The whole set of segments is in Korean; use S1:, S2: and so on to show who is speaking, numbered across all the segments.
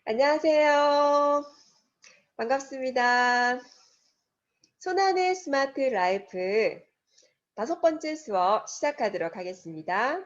S1: 안녕하세요. 반갑습니다. 손안의 스마트 라이프 다섯 번째 수업 시작하도록 하겠습니다.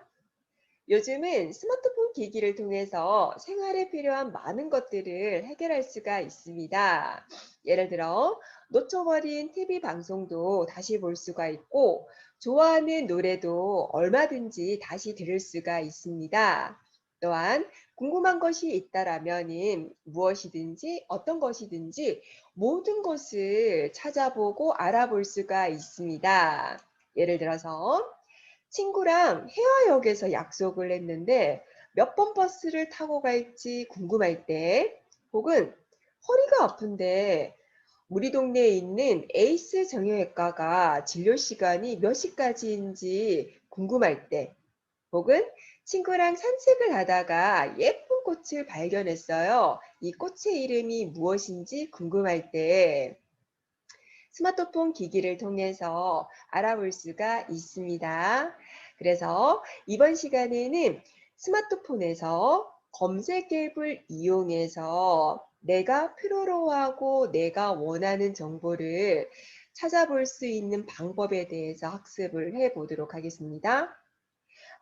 S1: 요즘은 스마트폰 기기를 통해서 생활에 필요한 많은 것들을 해결할 수가 있습니다. 예를 들어 놓쳐버린 TV 방송도 다시 볼 수가 있고 좋아하는 노래도 얼마든지 다시 들을 수가 있습니다. 또한 궁금한 것이 있다라면은 무엇이든지 어떤 것이든지 모든 것을 찾아보고 알아볼 수가 있습니다. 예를 들어서 친구랑 해화역에서 약속을 했는데 몇 번 버스를 타고 갈지 궁금할 때, 혹은 허리가 아픈데 우리 동네에 있는 에이스 정형외과가 진료 시간이 몇 시까지인지 궁금할 때, 혹은 친구랑 산책을 하다가 예쁜 꽃을 발견했어요. 이 꽃의 이름이 무엇인지 궁금할 때 스마트폰 기기를 통해서 알아볼 수가 있습니다. 그래서 이번 시간에는 스마트폰에서 검색 앱을 이용해서 내가 필요로 하고 내가 원하는 정보를 찾아볼 수 있는 방법에 대해서 학습을 해 보도록 하겠습니다.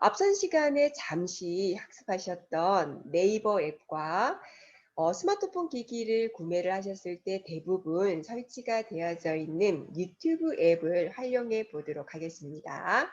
S1: 앞선 시간에 잠시 학습하셨던 네이버 앱과 스마트폰 기기를 구매를 하셨을 때 대부분 설치가 되어져 있는 유튜브 앱을 활용해 보도록 하겠습니다.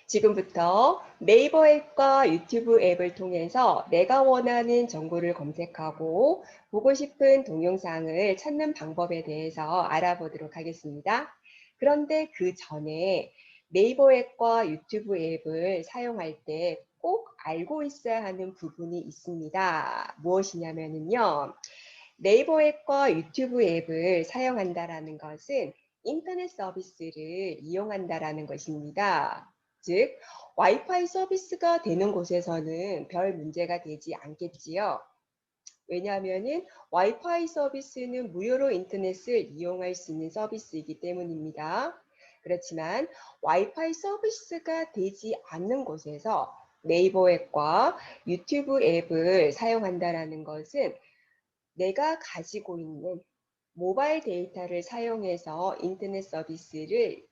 S1: 지금부터 네이버 앱과 유튜브 앱을 통해서 내가 원하는 정보를 검색하고 보고 싶은 동영상을 찾는 방법에 대해서 알아보도록 하겠습니다. 그런데 그 전에 네이버 앱과 유튜브 앱을 사용할 때 꼭 알고 있어야 하는 부분이 있습니다. 무엇이냐면요. 네이버 앱과 유튜브 앱을 사용한다라는 것은 인터넷 서비스를 이용한다라는 것입니다. 즉, 와이파이 서비스가 되는 곳에서는 별 문제가 되지 않겠지요. 왜냐하면 와이파이 서비스는 무료로 인터넷을 이용할 수 있는 서비스이기 때문입니다. 그렇지만 와이파이 서비스가 되지 않는 곳에서 네이버 앱과 유튜브 앱을 사용한다라는 것은 내가 가지고 있는 모바일 데이터를 사용해서 인터넷 서비스를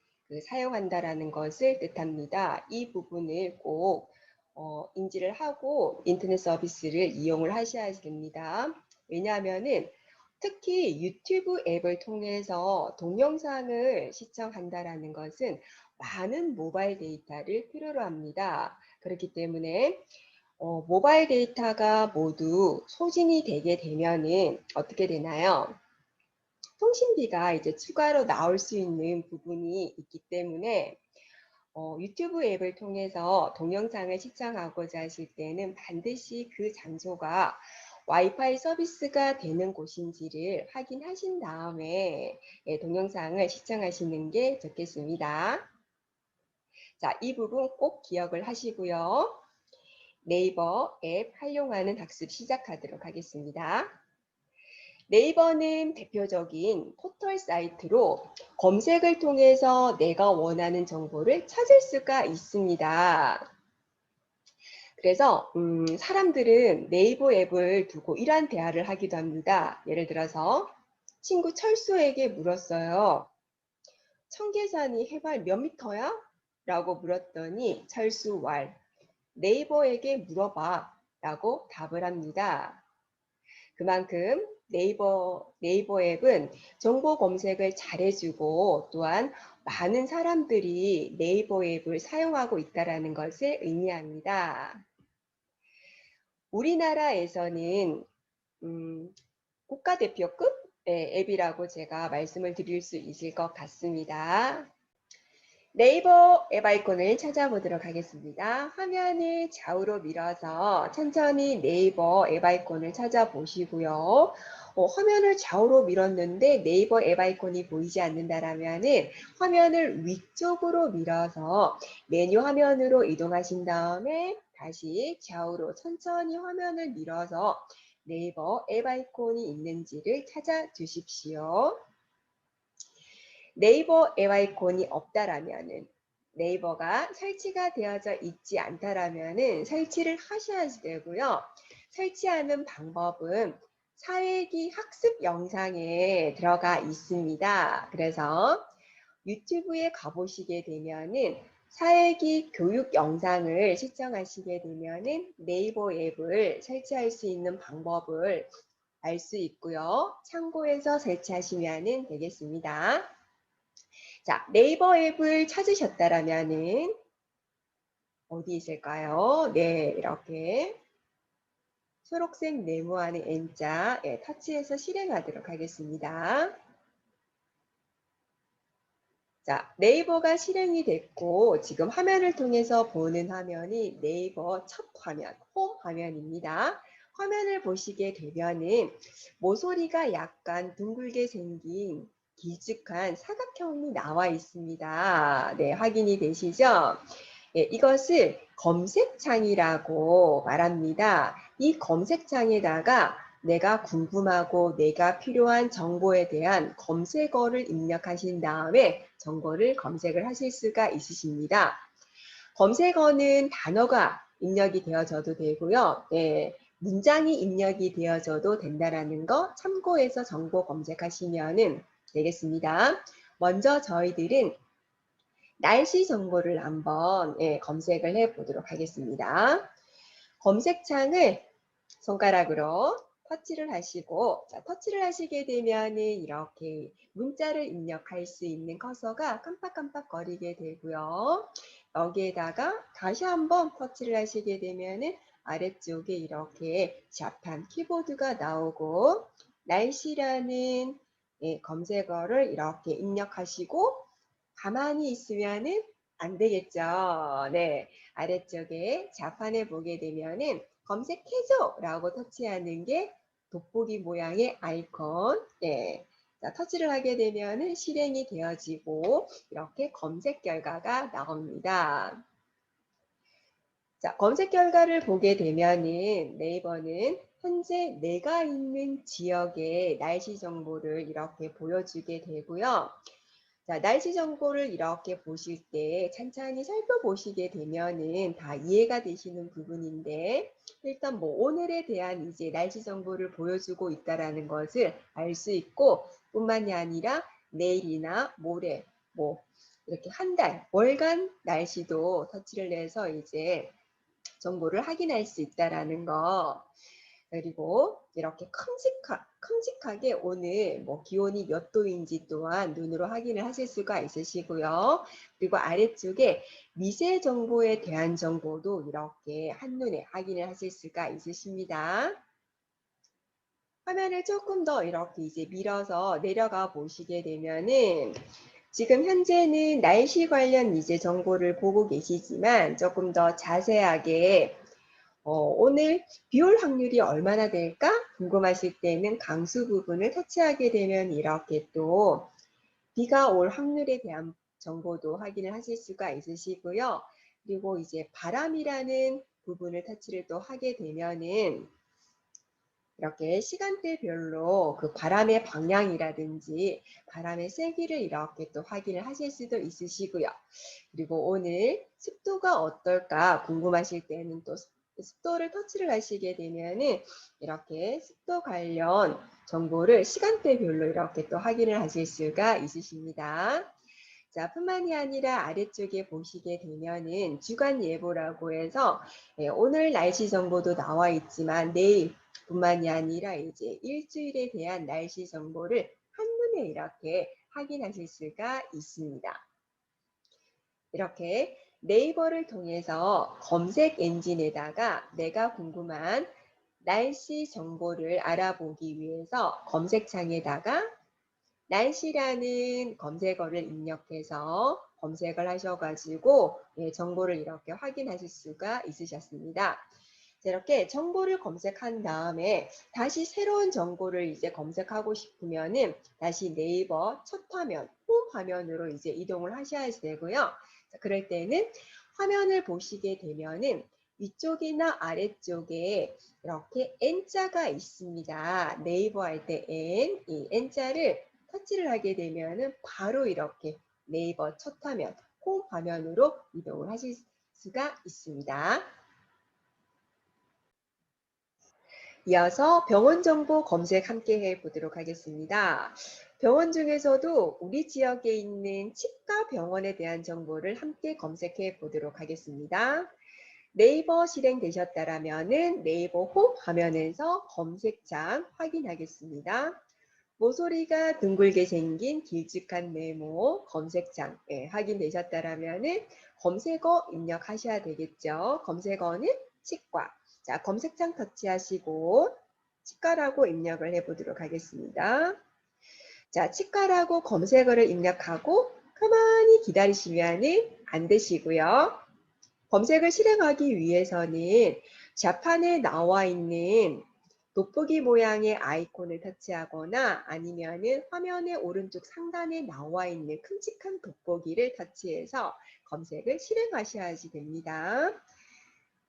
S1: 사용한다라는 것을 뜻합니다. 이 부분을 꼭 인지를 하고 인터넷 서비스를 이용을 하셔야 됩니다. 왜냐하면은 특히 유튜브 앱을 통해서 동영상을 시청한다라는 것은 많은 모바일 데이터를 필요로 합니다. 그렇기 때문에 모바일 데이터가 모두 소진이 되게 되면은 어떻게 되나요? 통신비가 이제 추가로 나올 수 있는 부분이 있기 때문에 유튜브 앱을 통해서 동영상을 시청하고자 하실 때는 반드시 그 장소가 와이파이 서비스가 되는 곳인지를 확인하신 다음에 예, 동영상을 시청하시는 게 좋겠습니다. 자, 이 부분 꼭 기억을 하시고요. 네이버 앱 활용하는 학습 시작하도록 하겠습니다. 네이버는 대표적인 포털 사이트로 검색을 통해서 내가 원하는 정보를 찾을 수가 있습니다. 그래서 사람들은 네이버 앱을 두고 이러한 대화를 하기도 합니다. 예를 들어서 친구 철수에게 물었어요. 청계산이 해발 몇 미터야? 라고 물었더니 철수 왈, 네이버에게 물어봐 라고 답을 합니다. 그만큼 네이버 앱은 정보 검색을 잘해주고 또한 많은 사람들이 네이버 앱을 사용하고 있다는 것을 의미합니다. 우리나라에서는 국가대표급 앱이라고 제가 말씀을 드릴 수 있을 것 같습니다. 네이버 앱 아이콘을 찾아보도록 하겠습니다. 화면을 좌우로 밀어서 천천히 네이버 앱 아이콘을 찾아보시고요. 화면을 좌우로 밀었는데 네이버 앱 아이콘이 보이지 않는다라면 화면을 위쪽으로 밀어서 메뉴 화면으로 이동하신 다음에 다시 좌우로 천천히 화면을 밀어서 네이버 앱 아이콘이 있는지를 찾아 주십시오. 네이버 앱 아이콘이 없다라면은 네이버가 설치가 되어져 있지 않다라면은 설치를 하셔야 되고요. 설치하는 방법은 사회기 학습 영상에 들어가 있습니다. 그래서 유튜브에 가보시게 되면은 사회기 교육 영상을 시청하시게 되면은 네이버 앱을 설치할 수 있는 방법을 알 수 있고요. 참고해서 설치하시면 되겠습니다. 자, 네이버 앱을 찾으셨다라면은 어디 있을까요? 네, 이렇게 초록색 네모안의 N자 터치해서 실행하도록 하겠습니다. 자, 네이버가 실행이 됐고 지금 화면을 통해서 보는 화면이 네이버 첫 화면, 홈 화면입니다. 화면을 보시게 되면은 모서리가 약간 둥글게 생긴 길쭉한 사각형이 나와 있습니다. 네, 확인이 되시죠? 예, 이것을 검색창이라고 말합니다. 이 검색창에다가 내가 궁금하고 내가 필요한 정보에 대한 검색어를 입력하신 다음에 정보를 검색을 하실 수가 있으십니다. 검색어는 단어가 입력이 되어져도 되고요. 예, 문장이 입력이 되어져도 된다라는 거 참고해서 정보 검색하시면 되겠습니다. 먼저 저희들은 날씨 정보를 한번 검색을 해 보도록 하겠습니다. 검색창을 손가락으로 터치를 하시고, 자, 터치를 하시게 되면은 이렇게 문자를 입력할 수 있는 커서가 깜빡깜빡 거리게 되고요. 여기에다가 다시 한번 터치를 하시게 되면은 아래쪽에 이렇게 자판 키보드가 나오고 날씨라는 검색어를 이렇게 입력하시고 가만히 있으면은 안 되겠죠. 네. 아래쪽에 자판에 보게 되면은 검색해줘 라고 터치하는 게 돋보기 모양의 아이콘. 네. 자, 터치를 하게 되면은 실행이 되어지고 이렇게 검색 결과가 나옵니다. 자, 검색 결과를 보게 되면은 네이버는 현재 내가 있는 지역의 날씨 정보를 이렇게 보여주게 되고요. 자, 날씨 정보를 이렇게 보실 때 찬찬히 살펴보시게 되면은 다 이해가 되시는 부분인데 일단 뭐 오늘에 대한 이제 날씨 정보를 보여주고 있다라는 것을 알 수 있고 뿐만이 아니라 내일이나 모레 뭐 이렇게 한 달, 월간 날씨도 터치를 해서 이제 정보를 확인할 수 있다라는 거. 그리고 이렇게 큼직하게 오늘 뭐 기온이 몇 도인지 또한 눈으로 확인을 하실 수가 있으시고요. 그리고 아래쪽에 미세 정보에 대한 정보도 이렇게 한눈에 확인을 하실 수가 있으십니다. 화면을 조금 더 이렇게 이제 밀어서 내려가 보시게 되면은 지금 현재는 날씨 관련 이제 정보를 보고 계시지만 조금 더 자세하게 오늘 비올 확률이 얼마나 될까 궁금하실 때는 강수 부분을 터치하게 되면 이렇게 또 비가 올 확률에 대한 정보도 확인을 하실 수가 있으시고요. 그리고 이제 바람이라는 부분을 터치를 또 하게 되면은 이렇게 시간대별로 그 바람의 방향이라든지 바람의 세기를 이렇게 또 확인을 하실 수도 있으시고요. 그리고 오늘 습도가 어떨까 궁금하실 때는 또 습도를 터치를 하시게 되면은 이렇게 습도 관련 정보를 시간대별로 이렇게 또 확인을 하실 수가 있으십니다. 자, 뿐만이 아니라 아래쪽에 보시게 되면은 주간 예보라고 해서 오늘 날씨 정보도 나와 있지만 내일 뿐만이 아니라 이제 일주일에 대한 날씨 정보를 한눈에 이렇게 확인하실 수가 있습니다. 이렇게 네이버를 통해서 검색 엔진에다가 내가 궁금한 날씨 정보를 알아보기 위해서 검색창에다가 날씨라는 검색어를 입력해서 검색을 하셔가지고 정보를 이렇게 확인하실 수가 있으셨습니다. 이렇게 정보를 검색한 다음에 다시 새로운 정보를 이제 검색하고 싶으면은 다시 네이버 첫 화면, 홈 화면으로 이제 이동을 하셔야 되고요. 자, 그럴 때는 화면을 보시게 되면은 위쪽이나 아래쪽에 이렇게 N자가 있습니다. 네이버 할 때 N, 이 N자를 터치를 하게 되면은 바로 이렇게 네이버 첫 화면, 홈 화면으로 이동을 하실 수가 있습니다. 이어서 병원 정보 검색 함께 해 보도록 하겠습니다. 병원 중에서도 우리 지역에 있는 치과 병원에 대한 정보를 함께 검색해 보도록 하겠습니다. 네이버 실행되셨다라면은 네이버 홈 화면에서 검색창 확인하겠습니다. 모서리가 둥글게 생긴 길쭉한 네모 검색창 확인되셨다라면은 검색어 입력하셔야 되겠죠. 검색어는 치과. 자, 검색창 터치하시고 치과라고 입력을 해보도록 하겠습니다. 자, 치과라고 검색어를 입력하고 가만히 기다리시면은 안 되시고요. 검색을 실행하기 위해서는 좌판에 나와 있는 돋보기 모양의 아이콘을 터치하거나 아니면은 화면의 오른쪽 상단에 나와 있는 큼직한 돋보기를 터치해서 검색을 실행하셔야지 됩니다.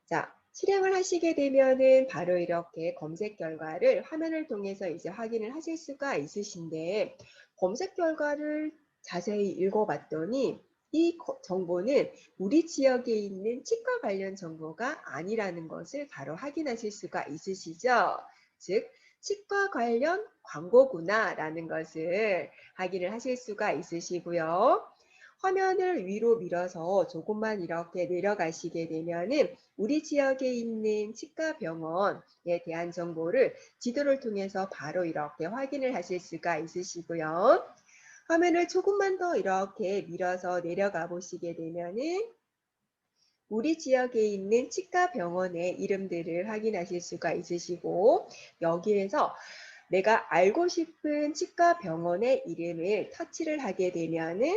S1: 자, 실행을 하시게 되면은 바로 이렇게 검색 결과를 화면을 통해서 이제 확인을 하실 수가 있으신데 검색 결과를 자세히 읽어봤더니 이 정보는 우리 지역에 있는 치과 관련 정보가 아니라는 것을 바로 확인하실 수가 있으시죠? 즉, 치과 관련 광고구나라는 것을 확인을 하실 수가 있으시고요. 화면을 위로 밀어서 조금만 이렇게 내려가시게 되면은 우리 지역에 있는 치과 병원에 대한 정보를 지도를 통해서 바로 이렇게 확인을 하실 수가 있으시고요. 화면을 조금만 더 이렇게 밀어서 내려가 보시게 되면은 우리 지역에 있는 치과 병원의 이름들을 확인하실 수가 있으시고 여기에서 내가 알고 싶은 치과 병원의 이름을 터치를 하게 되면은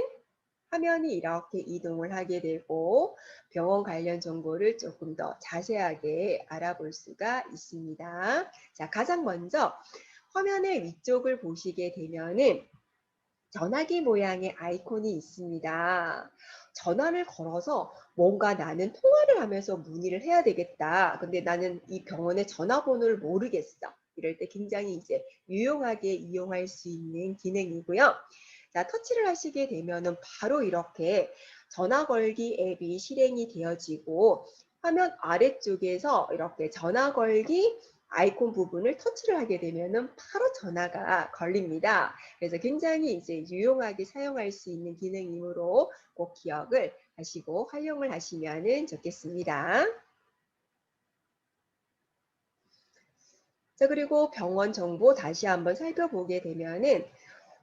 S1: 화면이 이렇게 이동을 하게 되고 병원 관련 정보를 조금 더 자세하게 알아볼 수가 있습니다. 자, 가장 먼저 화면의 위쪽을 보시게 되면은 전화기 모양의 아이콘이 있습니다. 전화를 걸어서 뭔가 나는 통화를 하면서 문의를 해야 되겠다. 근데 나는 이 병원의 전화번호를 모르겠어. 이럴 때 굉장히 이제 유용하게 이용할 수 있는 기능이고요. 자, 터치를 하시게 되면은 바로 이렇게 전화 걸기 앱이 실행이 되어지고 화면 아래쪽에서 이렇게 전화 걸기 아이콘 부분을 터치를 하게 되면은 바로 전화가 걸립니다. 그래서 굉장히 이제 유용하게 사용할 수 있는 기능이므로 꼭 기억을 하시고 활용을 하시면 좋겠습니다. 자, 그리고 병원 정보 다시 한번 살펴보게 되면은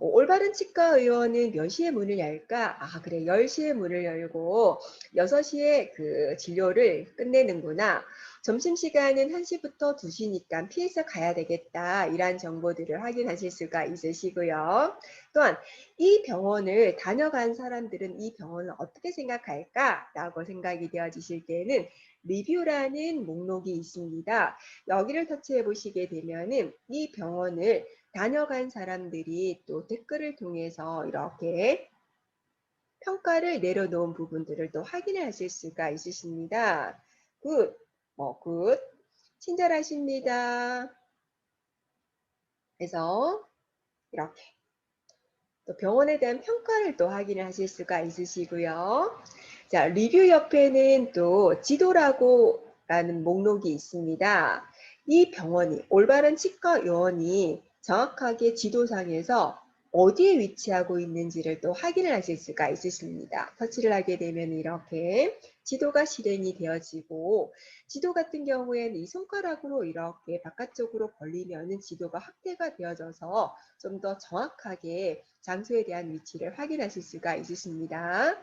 S1: 올바른 치과 의원은 몇 시에 문을 열까? 아, 그래. 10시에 문을 열고 6시에 그 진료를 끝내는구나. 점심시간은 1시부터 2시니까 피해서 가야 되겠다. 이런 정보들을 확인하실 수가 있으시고요. 또한 이 병원을 다녀간 사람들은 이 병원을 어떻게 생각할까? 라고 생각이 되어지실 때는 리뷰라는 목록이 있습니다. 여기를 터치해 보시게 되면은 이 병원을 다녀간 사람들이 또 댓글을 통해서 이렇게 평가를 내려놓은 부분들을 또 확인을 하실 수가 있으십니다. 굿, 굿, 친절하십니다. 그래서 이렇게 또 병원에 대한 평가를 또 확인을 하실 수가 있으시고요. 자, 리뷰 옆에는 또 지도라고 라는 목록이 있습니다. 이 병원이 올바른 치과 요원이 정확하게 지도상에서 어디에 위치하고 있는지를 또 확인을 하실 수가 있으십니다. 터치를 하게 되면 이렇게 지도가 실행이 되어지고 지도 같은 경우에는 이 손가락으로 이렇게 바깥쪽으로 벌리면 지도가 확대가 되어져서 좀 더 정확하게 장소에 대한 위치를 확인하실 수가 있으십니다.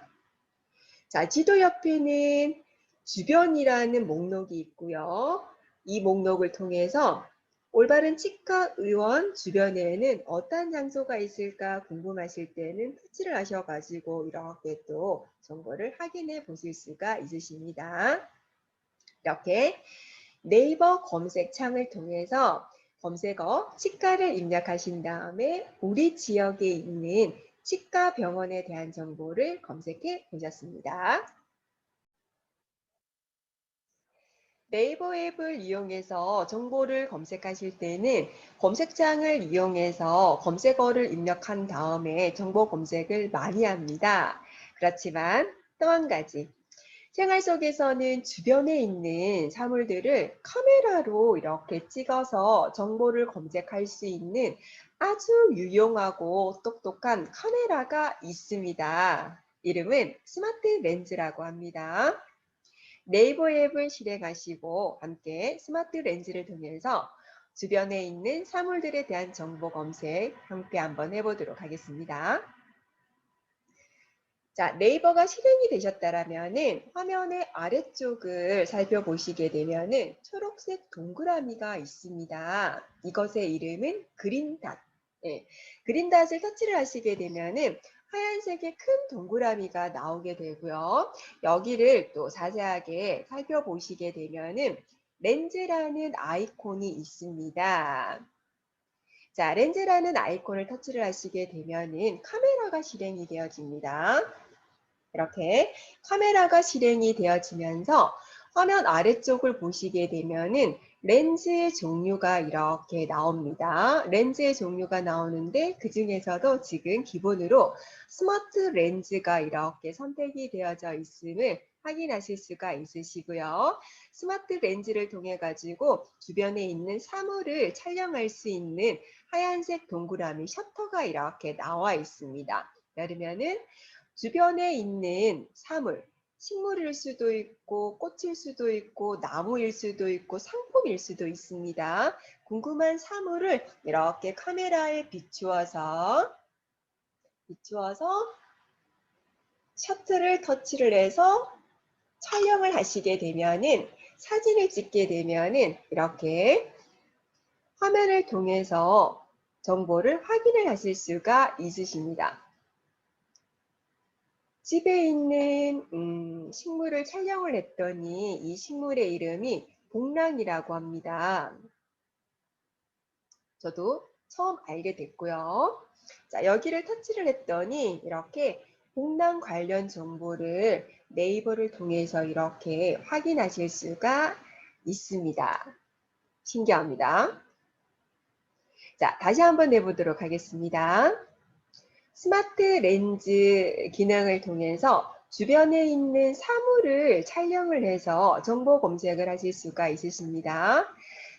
S1: 자, 지도 옆에는 주변이라는 목록이 있고요. 이 목록을 통해서 올바른 치과 의원 주변에는 어떤 장소가 있을까 궁금하실 때는 터치를 하셔가지고 이렇게 또 정보를 확인해 보실 수가 있으십니다. 이렇게 네이버 검색 창을 통해서 검색어 치과를 입력하신 다음에 우리 지역에 있는 치과 병원에 대한 정보를 검색해 보셨습니다. 네이버 앱을 이용해서 정보를 검색하실 때는 검색창을 이용해서 검색어를 입력한 다음에 정보 검색을 많이 합니다. 그렇지만 또 한 가지, 생활 속에서는 주변에 있는 사물들을 카메라로 이렇게 찍어서 정보를 검색할 수 있는 아주 유용하고 똑똑한 카메라가 있습니다. 이름은 스마트 렌즈라고 합니다. 네이버 앱을 실행하시고 함께 스마트 렌즈를 통해서 주변에 있는 사물들에 대한 정보 검색 함께 한번 해보도록 하겠습니다. 자, 네이버가 실행이 되셨다라면은 화면의 아래쪽을 살펴보시게 되면은 초록색 동그라미가 있습니다. 이것의 이름은 그린닷. 예, 그린닷을 터치를 하시게 되면은 하얀색의 큰 동그라미가 나오게 되고요. 여기를 또 자세하게 살펴보시게 되면은 렌즈라는 아이콘이 있습니다. 자, 렌즈라는 아이콘을 터치를 하시게 되면은 카메라가 실행이 되어집니다. 이렇게 카메라가 실행이 되어지면서 화면 아래쪽을 보시게 되면은 렌즈의 종류가 이렇게 나옵니다. 렌즈의 종류가 나오는데 그 중에서도 지금 기본으로 스마트 렌즈가 이렇게 선택이 되어져 있음을 확인하실 수가 있으시고요. 스마트 렌즈를 통해 가지고 주변에 있는 사물을 촬영할 수 있는 하얀색 동그라미 셔터가 이렇게 나와 있습니다. 그러면은 주변에 있는 사물, 식물일 수도 있고 꽃일 수도 있고 나무일 수도 있고 상품일 수도 있습니다. 궁금한 사물을 이렇게 카메라에 비추어서 셔터를 터치를 해서 촬영을 하시게 되면은 사진을 찍게 되면은 이렇게 화면을 통해서 정보를 확인을 하실 수가 있으십니다. 집에 있는 식물을 촬영을 했더니 이 식물의 이름이 복랑이라고 합니다. 저도 처음 알게 됐고요. 자, 여기를 터치를 했더니 이렇게 복랑 관련 정보를 네이버를 통해서 이렇게 확인하실 수가 있습니다. 신기합니다. 자, 다시 한번 내보도록 하겠습니다. 스마트 렌즈 기능을 통해서 주변에 있는 사물을 촬영을 해서 정보 검색을 하실 수가 있으십니다.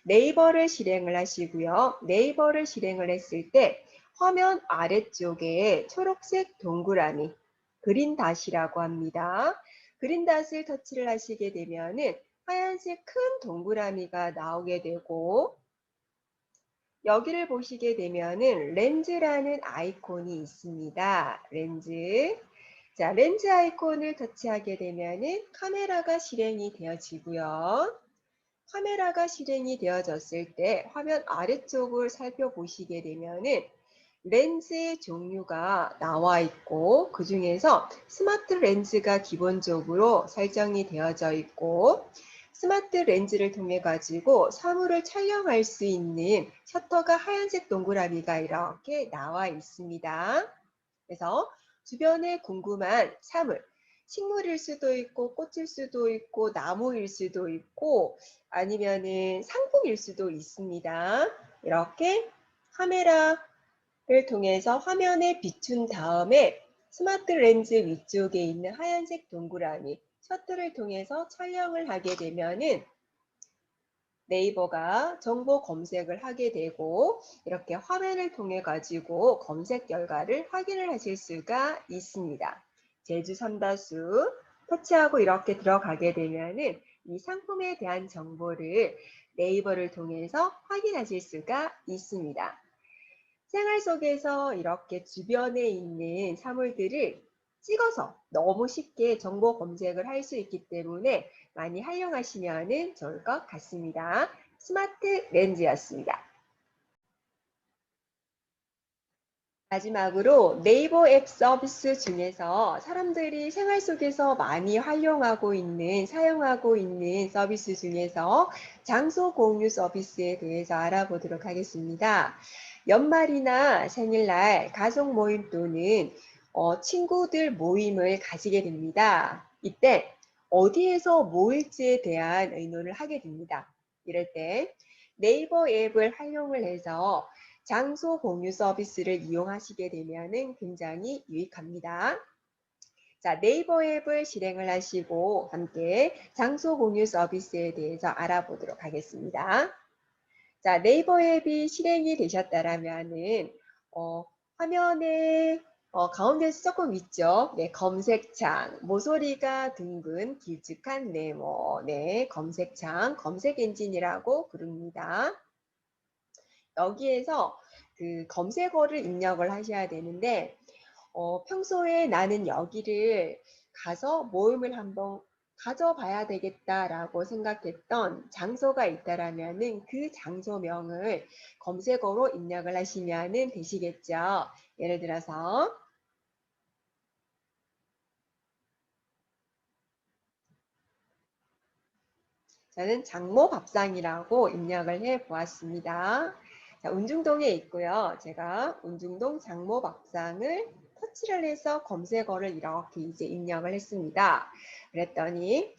S1: 네이버를 실행을 하시고요. 네이버를 실행을 했을 때 화면 아래쪽에 초록색 동그라미 그린닷이라고 합니다. 그린닷을 터치를 하시게 되면은 하얀색 큰 동그라미가 나오게 되고 여기를 보시게 되면은 렌즈라는 아이콘이 있습니다. 렌즈. 자, 렌즈 아이콘을 터치하게 되면은 카메라가 실행이 되어지고요. 카메라가 실행이 되어졌을 때 화면 아래쪽을 살펴보시게 되면은 렌즈의 종류가 나와 있고 그 중에서 스마트 렌즈가 기본적으로 설정이 되어져 있고 스마트 렌즈를 통해 가지고 사물을 촬영할 수 있는 셔터가 하얀색 동그라미가 이렇게 나와 있습니다. 그래서 주변에 궁금한 사물, 식물일 수도 있고 꽃일 수도 있고 나무일 수도 있고 아니면은 상품일 수도 있습니다. 이렇게 카메라를 통해서 화면에 비춘 다음에 스마트 렌즈 위쪽에 있는 하얀색 동그라미 셔터를 통해서 촬영을 하게 되면은 네이버가 정보 검색을 하게 되고 이렇게 화면을 통해 가지고 검색 결과를 확인을 하실 수가 있습니다. 제주 삼다수 터치하고 이렇게 들어가게 되면은 이 상품에 대한 정보를 네이버를 통해서 확인하실 수가 있습니다. 생활 속에서 이렇게 주변에 있는 사물들을 찍어서 너무 쉽게 정보 검색을 할 수 있기 때문에 많이 활용하시면 좋을 것 같습니다. 스마트 렌즈였습니다. 마지막으로 네이버 앱 서비스 중에서 사람들이 생활 속에서 많이 활용하고 있는, 사용하고 있는 서비스 중에서 장소 공유 서비스에 대해서 알아보도록 하겠습니다. 연말이나 생일날 가족 모임 또는 친구들 모임을 가지게 됩니다. 이때 어디에서 모일지에 대한 의논을 하게 됩니다. 이럴 때 네이버 앱을 활용을 해서 장소 공유 서비스를 이용하시게 되면 굉장히 유익합니다. 자, 네이버 앱을 실행을 하시고 함께 장소 공유 서비스에 대해서 알아보도록 하겠습니다. 자, 네이버 앱이 실행이 되셨다라면은 화면에 가운데서 조금 있죠. 네, 검색창, 모서리가 둥근 길쭉한 네모, 네, 검색창, 검색 엔진이라고 부릅니다. 여기에서 그 검색어를 입력을 하셔야 되는데 평소에 나는 여기를 가서 모임을 한번 가져봐야 되겠다라고 생각했던 장소가 있다라면은 그 장소명을 검색어로 입력을 하시면은 되시겠죠. 예를 들어서 저는 장모밥상이라고 입력을 해 보았습니다. 자, 운중동에 있고요. 제가 운중동 장모밥상을 터치를 해서 검색어를 이렇게 이제 입력을 했습니다. 그랬더니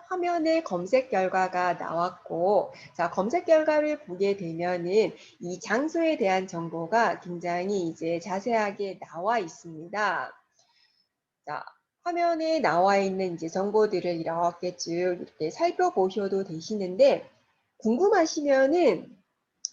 S1: 화면에 검색 결과가 나왔고, 자, 검색 결과를 보게 되면은 이 장소에 대한 정보가 굉장히 이제 자세하게 나와 있습니다. 자, 화면에 나와 있는 이제 정보들을 이렇게 쭉 이렇게 살펴보셔도 되시는데 궁금하시면은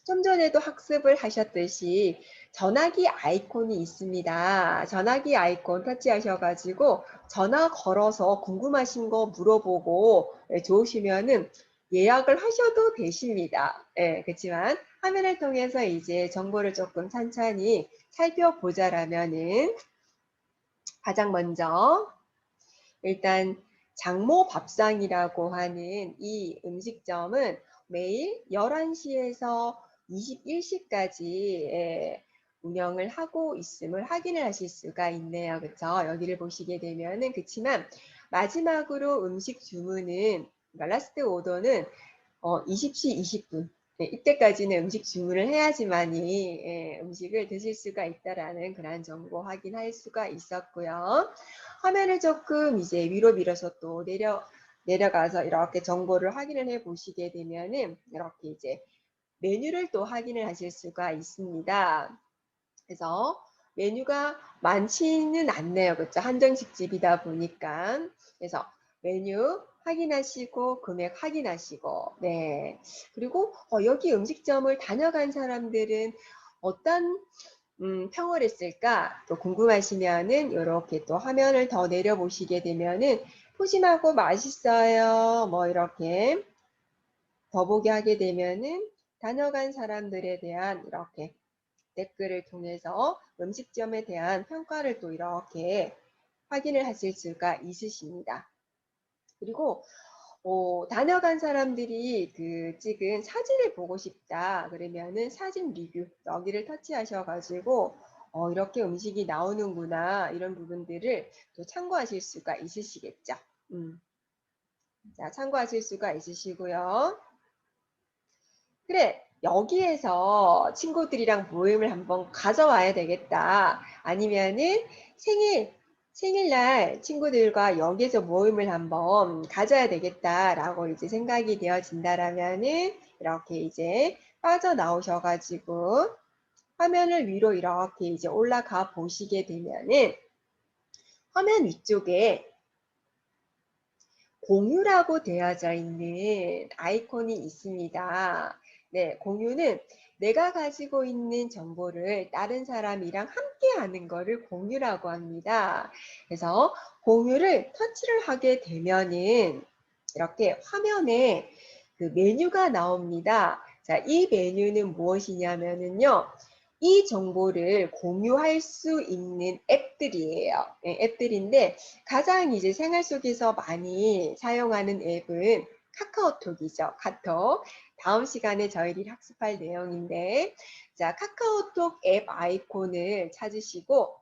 S1: 좀 전에도 학습을 하셨듯이 전화기 아이콘이 있습니다. 전화기 아이콘 터치하셔가지고 전화 걸어서 궁금하신 거 물어보고 좋으시면은 예약을 하셔도 되십니다. 예, 그렇지만 화면을 통해서 이제 정보를 조금 천천히 살펴보자라면은 가장 먼저 일단 장모 밥상이라고 하는 이 음식점은 매일 11시에서 21시까지 운영을 하고 있음을 확인을 하실 수가 있네요. 그렇죠? 여기를 보시게 되면은 그렇지만 마지막으로 음식 주문은 라스트 오더는 20시 20분 이때까지는 음식 주문을 해야지만이 음식을 드실 수가 있다라는 그런 정보 확인할 수가 있었고요. 화면을 조금 이제 위로 밀어서 또 내려가서 이렇게 정보를 확인을 해 보시게 되면은 이렇게 이제 메뉴를 또 확인을 하실 수가 있습니다. 그래서 메뉴가 많지는 않네요. 그렇죠? 한정식 집이다 보니까. 그래서 메뉴 확인하시고 금액 확인하시고 네. 그리고 여기 음식점을 다녀간 사람들은 어떤 평을 했을까 또 궁금하시면은 이렇게 또 화면을 더 내려보시게 되면은 푸짐하고 맛있어요. 뭐 이렇게 더보기 하게 되면은 다녀간 사람들에 대한 이렇게 댓글을 통해서 음식점에 대한 평가를 또 이렇게 확인을 하실 수가 있으십니다. 그리고 다녀간 사람들이 그 찍은 사진을 보고 싶다 그러면은 사진 리뷰 여기를 터치하셔가지고 이렇게 음식이 나오는구나 이런 부분들을 또 참고하실 수가 있으시겠죠. 자, 참고하실 수가 있으시고요. 그래, 여기에서 친구들이랑 모임을 한번 가져와야 되겠다. 아니면은 생일날 친구들과 여기에서 모임을 한번 가져야 되겠다라고 이제 생각이 되어진다라면은 이렇게 이제 빠져나오셔가지고 화면을 위로 이렇게 이제 올라가 보시게 되면은 화면 위쪽에 공유라고 되어져 있는 아이콘이 있습니다. 네, 공유는 내가 가지고 있는 정보를 다른 사람이랑 함께 하는 것을 공유라고 합니다. 그래서 공유를 터치를 하게 되면은 이렇게 화면에 그 메뉴가 나옵니다. 자, 이 메뉴는 무엇이냐면은요. 이 정보를 공유할 수 있는 앱들이에요. 네, 앱들인데 가장 이제 생활 속에서 많이 사용하는 앱은 카카오톡이죠. 카톡. 다음 시간에 저희들이 학습할 내용인데, 자, 카카오톡 앱 아이콘을 찾으시고,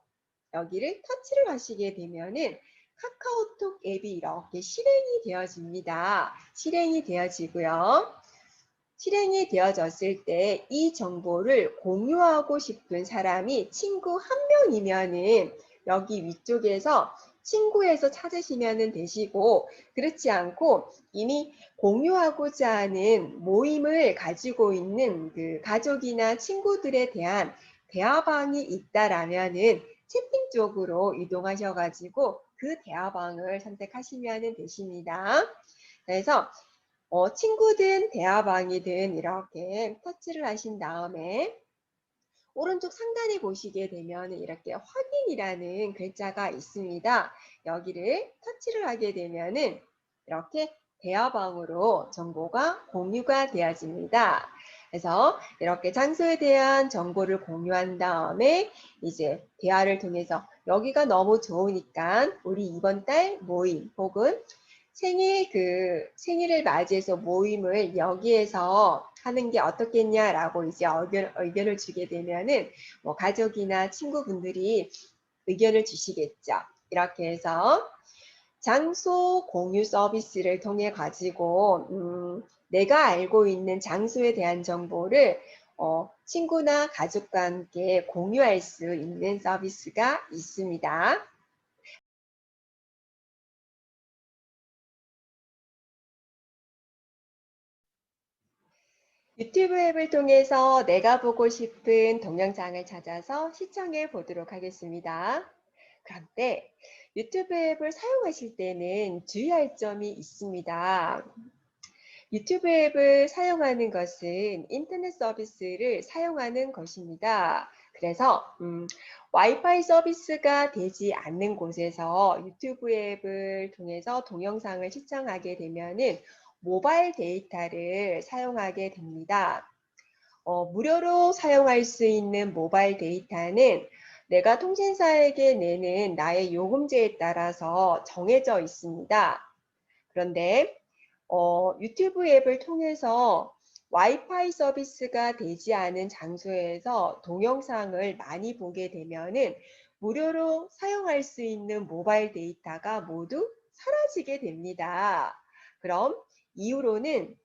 S1: 여기를 터치를 하시게 되면은 카카오톡 앱이 이렇게 실행이 되어집니다. 실행이 되어지고요. 실행이 되어졌을 때 이 정보를 공유하고 싶은 사람이 친구 한 명이면은 여기 위쪽에서 친구에서 찾으시면 되시고, 그렇지 않고 이미 공유하고자 하는 모임을 가지고 있는 그 가족이나 친구들에 대한 대화방이 있다라면은 채팅 쪽으로 이동하셔가지고 그 대화방을 선택하시면 되십니다. 그래서 친구든 대화방이든 이렇게 터치를 하신 다음에 오른쪽 상단에 보시게 되면 이렇게 확인이라는 글자가 있습니다. 여기를 터치를 하게 되면은 이렇게 대화방으로 정보가 공유가 되어집니다. 그래서 이렇게 장소에 대한 정보를 공유한 다음에 이제 대화를 통해서 여기가 너무 좋으니까 우리 이번 달 모임 혹은 생일을 맞이해서 모임을 여기에서 하는 게 어떻겠냐라고 이제 의견을 주게 되면은 뭐 가족이나 친구분들이 의견을 주시겠죠. 이렇게 해서 장소 공유 서비스를 통해 가지고 내가 알고 있는 장소에 대한 정보를 친구나 가족과 함께 공유할 수 있는 서비스가 있습니다. 유튜브 앱을 통해서 내가 보고 싶은 동영상을 찾아서 시청해 보도록 하겠습니다. 그런데 유튜브 앱을 사용하실 때는 주의할 점이 있습니다. 유튜브 앱을 사용하는 것은 인터넷 서비스를 사용하는 것입니다. 그래서 와이파이 서비스가 되지 않는 곳에서 유튜브 앱을 통해서 동영상을 시청하게 되면은 모바일 데이터를 사용하게 됩니다. 무료로 사용할 수 있는 모바일 데이터는 내가 통신사에게 내는 나의 요금제에 따라서 정해져 있습니다. 그런데 유튜브 앱을 통해서 와이파이 서비스가 되지 않은 장소에서 동영상을 많이 보게 되면은 무료로 사용할 수 있는 모바일 데이터가 모두 사라지게 됩니다. 그럼 이후로는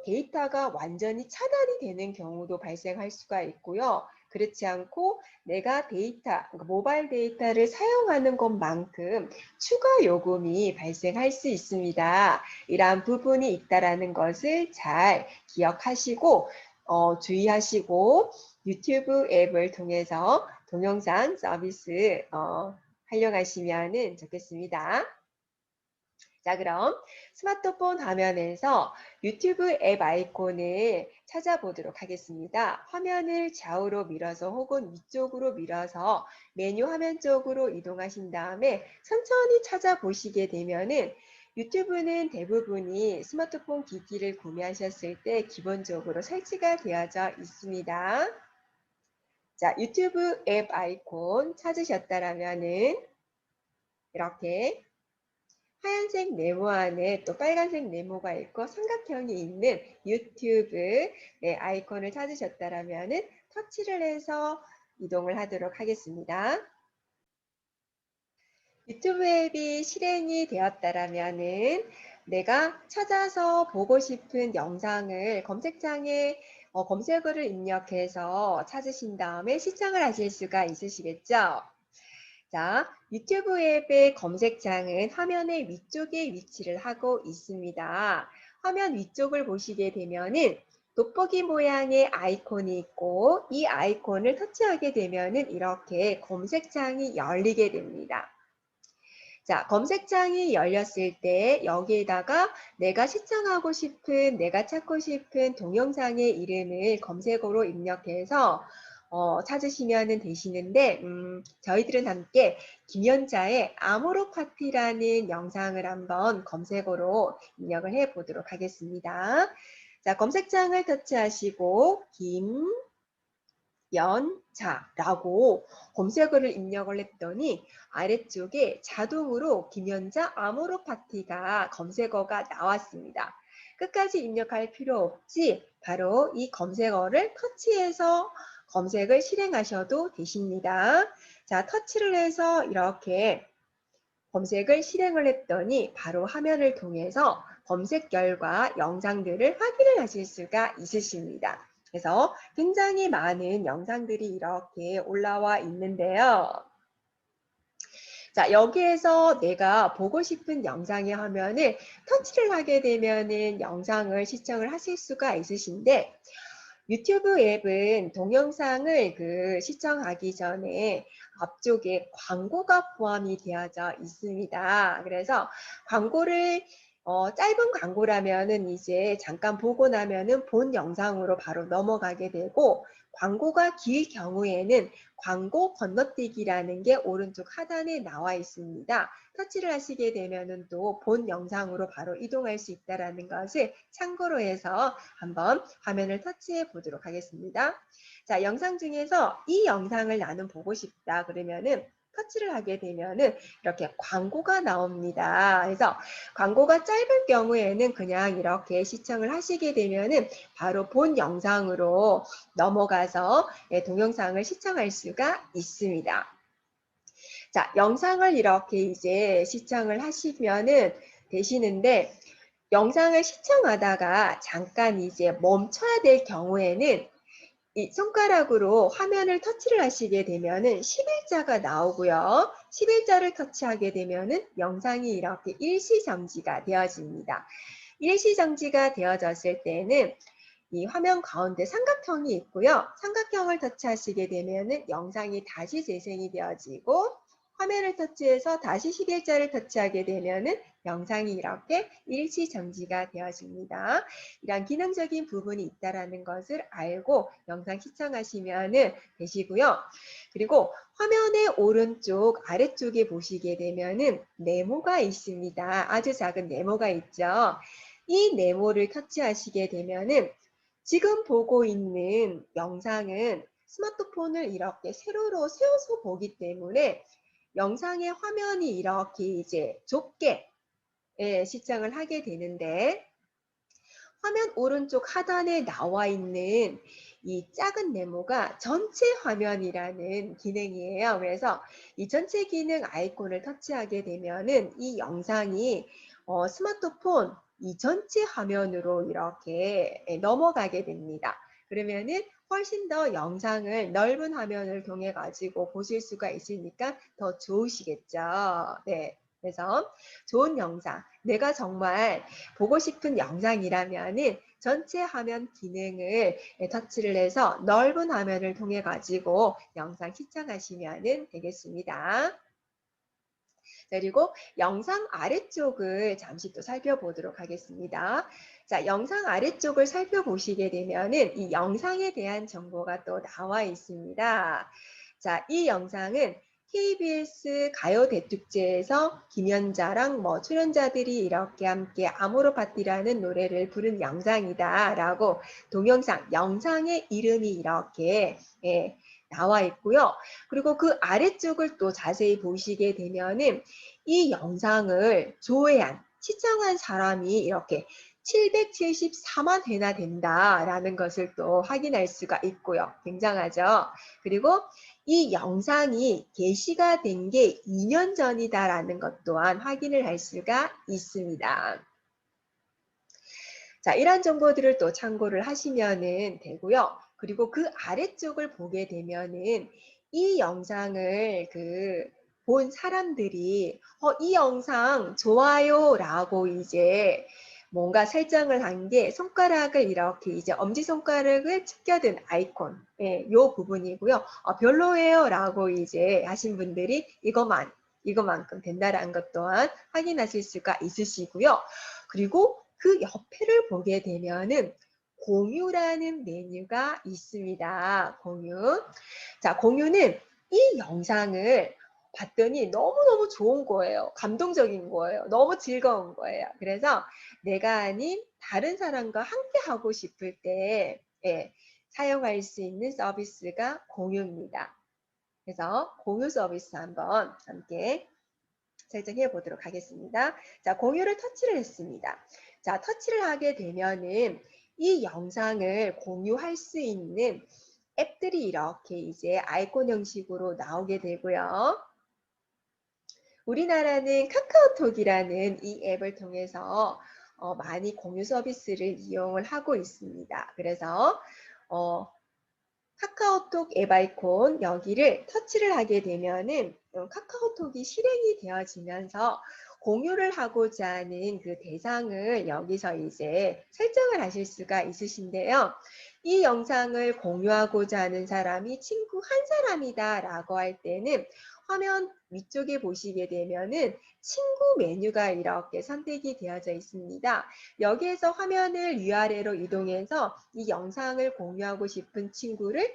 S1: 데이터가 완전히 차단이 되는 경우도 발생할 수가 있고요. 그렇지 않고 내가 그러니까 모바일 데이터를 사용하는 것만큼 추가 요금이 발생할 수 있습니다. 이러한 부분이 있다라는 것을 잘 기억하시고 주의하시고 유튜브 앱을 통해서 동영상 서비스 활용하시면 좋겠습니다. 자, 그럼 스마트폰 화면에서 유튜브 앱 아이콘을 찾아보도록 하겠습니다. 화면을 좌우로 밀어서 혹은 위쪽으로 밀어서 메뉴 화면 쪽으로 이동하신 다음에 천천히 찾아보시게 되면은 유튜브는 대부분이 스마트폰 기기를 구매하셨을 때 기본적으로 설치가 되어져 있습니다. 자, 유튜브 앱 아이콘 찾으셨다라면은 이렇게 하얀색 네모 안에 또 빨간색 네모가 있고 삼각형이 있는 유튜브 아이콘을 찾으셨다면 터치를 해서 이동을 하도록 하겠습니다. 유튜브 앱이 실행이 되었다면 내가 찾아서 보고 싶은 영상을 검색창에 검색어를 입력해서 찾으신 다음에 시청을 하실 수가 있으시겠죠? 자, 유튜브 앱의 검색창은 화면의 위쪽에 위치를 하고 있습니다. 화면 위쪽을 보시게 되면은 돋보기 모양의 아이콘이 있고 이 아이콘을 터치하게 되면은 이렇게 검색창이 열리게 됩니다. 자, 검색창이 열렸을 때 여기에다가 내가 시청하고 싶은, 내가 찾고 싶은 동영상의 이름을 검색어로 입력해서 찾으시면 되시는데 저희들은 함께 김연자의 아모르 파티라는 영상을 한번 검색어로 입력을 해 보도록 하겠습니다. 자, 검색창을 터치하시고 김연자라고 검색어를 입력을 했더니 아래쪽에 자동으로 김연자 아모르 파티가 검색어가 나왔습니다. 끝까지 입력할 필요 없이 바로 이 검색어를 터치해서 검색을 실행하셔도 되십니다. 자, 터치를 해서 이렇게 검색을 실행을 했더니 바로 화면을 통해서 검색 결과 영상들을 확인을 하실 수가 있으십니다. 그래서 굉장히 많은 영상들이 이렇게 올라와 있는데요. 자, 여기에서 내가 보고 싶은 영상의 화면을 터치를 하게 되면은 영상을 시청을 하실 수가 있으신데, 유튜브 앱은 동영상을 시청하기 전에 앞쪽에 광고가 포함이 되어져 있습니다. 그래서 광고를 짧은 광고라면은 이제 잠깐 보고 나면은 본 영상으로 바로 넘어가게 되고, 광고가 길 경우에는 광고 건너뛰기라는 게 오른쪽 하단에 나와 있습니다. 터치를 하시게 되면은 또 본 영상으로 바로 이동할 수 있다는 것을 참고로 해서 한번 화면을 터치해 보도록 하겠습니다. 자, 영상 중에서 이 영상을 나는 보고 싶다 그러면은 터치를 하게 되면은 이렇게 광고가 나옵니다. 그래서 광고가 짧을 경우에는 그냥 이렇게 시청을 하시게 되면은 바로 본 영상으로 넘어가서 동영상을 시청할 수가 있습니다. 자, 영상을 이렇게 이제 시청을 하시면은 되시는데, 영상을 시청하다가 잠깐 이제 멈춰야 될 경우에는 이 손가락으로 화면을 터치를 하시게 되면은 11자가 나오고요. 11자를 터치하게 되면은 영상이 이렇게 일시 정지가 되어집니다. 일시 정지가 되어졌을 때는 이 화면 가운데 삼각형이 있고요. 삼각형을 터치하시게 되면은 영상이 다시 재생이 되어지고, 화면을 터치해서 다시 11자를 터치하게 되면은 영상이 이렇게 일시 정지가 되어집니다. 이런 기능적인 부분이 있다라는 것을 알고 영상 시청하시면 되시고요. 그리고 화면의 오른쪽 아래쪽에 보시게 되면은 네모가 있습니다. 아주 작은 네모가 있죠. 이 네모를 터치하시게 되면은 지금 보고 있는 영상은 스마트폰을 이렇게 세로로 세워서 보기 때문에 영상의 화면이 이렇게 이제 좁게 시청을 하게 되는데, 화면 오른쪽 하단에 나와 있는 이 작은 네모가 전체 화면이라는 기능이에요. 그래서 이 전체 기능 아이콘을 터치하게 되면은 이 영상이 스마트폰 이 전체 화면으로 이렇게 넘어가게 됩니다. 그러면은 훨씬 더 영상을 넓은 화면을 통해 가지고 보실 수가 있으니까 더 좋으시겠죠. 네. 그래서 좋은 영상, 내가 정말 보고 싶은 영상이라면은 전체 화면 기능을 터치를 해서 넓은 화면을 통해 가지고 영상 시청하시면 되겠습니다. 그리고 영상 아래쪽을 잠시 또 살펴보도록 하겠습니다. 자, 영상 아래쪽을 살펴보시게 되면은 이 영상에 대한 정보가 또 나와 있습니다. 자, 이 영상은 KBS 가요 대축제에서 김연자랑 출연자들이 이렇게 함께 아모르 파티라는 노래를 부른 영상이다라고 동영상, 영상의 이름이 이렇게 나와 있고요. 그리고 그 아래쪽을 또 자세히 보시게 되면은 이 영상을 조회한, 시청한 사람이 이렇게 774만 회나 된다라는 것을 또 확인할 수가 있고요. 굉장하죠? 그리고 이 영상이 게시가 된 게 2년 전이다라는 것 또한 확인을 할 수가 있습니다. 자, 이런 정보들을 또 참고를 하시면 되고요. 그리고 그 아래쪽을 보게 되면은 이 영상을 본 사람들이 이 영상 좋아요라고 이제 뭔가 설정을 한 게 손가락을 이렇게 이제 엄지손가락을 치켜든 아이콘, 요 부분이고요. 별로예요라고 이제 하신 분들이 이것만큼 된다라는 것 또한 확인하실 수가 있으시고요. 그리고 그 옆에를 보게 되면은 공유라는 메뉴가 있습니다. 공유. 자, 공유는 이 영상을 봤더니 너무너무 좋은 거예요. 감동적인 거예요. 너무 즐거운 거예요. 그래서 내가 아닌 다른 사람과 함께 하고 싶을 때 사용할 수 있는 서비스가 공유입니다. 그래서 공유 서비스 한번 함께 설정해 보도록 하겠습니다. 자, 공유를 터치를 했습니다. 자, 터치를 하게 되면은 이 영상을 공유할 수 있는 앱들이 이렇게 이제 아이콘 형식으로 나오게 되고요. 우리나라는 카카오톡이라는 이 앱을 통해서 많이 공유 서비스를 이용을 하고 있습니다. 그래서 카카오톡 앱 아이콘 여기를 터치를 하게 되면은 카카오톡이 실행이 되어지면서 공유를 하고자 하는 그 대상을 여기서 이제 설정을 하실 수가 있으신데요. 이 영상을 공유하고자 하는 사람이 친구 한 사람이다 라고 할 때는 화면 위쪽에 보시게 되면은 친구 메뉴가 이렇게 선택이 되어져 있습니다. 여기에서 화면을 위아래로 이동해서 이 영상을 공유하고 싶은 친구를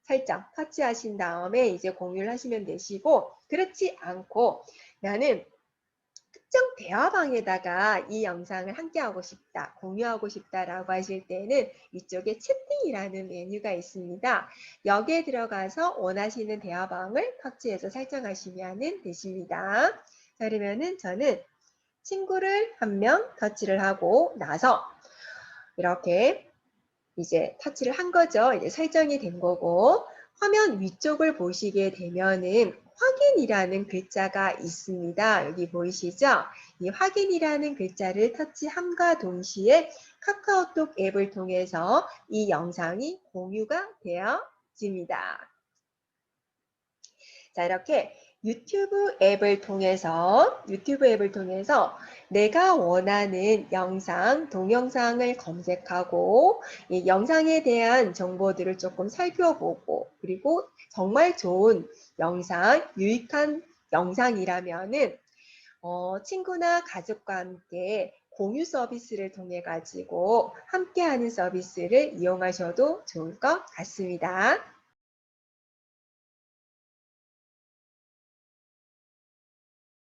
S1: 설정, 터치하신 다음에 이제 공유를 하시면 되시고, 그렇지 않고 나는 특정 대화방에다가 이 영상을 함께 하고 싶다, 공유하고 싶다라고 하실 때는 위쪽에 채팅이라는 메뉴가 있습니다. 여기에 들어가서 원하시는 대화방을 터치해서 설정하시면 되십니다. 자, 그러면은 저는 친구를 한 명 터치를 하고 나서 이렇게 이제 터치를 한 거죠. 이제 설정이 된 거고, 화면 위쪽을 보시게 되면은 확인이라는 글자가 있습니다. 여기 보이시죠? 이 확인이라는 글자를 터치함과 동시에 카카오톡 앱을 통해서 이 영상이 공유가 되어집니다. 자, 이렇게 유튜브 앱을 통해서 내가 원하는 영상, 동영상을 검색하고 이 영상에 대한 정보들을 조금 살펴보고, 그리고 정말 좋은 영상, 유익한 영상이라면은 친구나 가족과 함께 공유 서비스를 통해 가지고 함께하는 서비스를 이용하셔도 좋을 것 같습니다.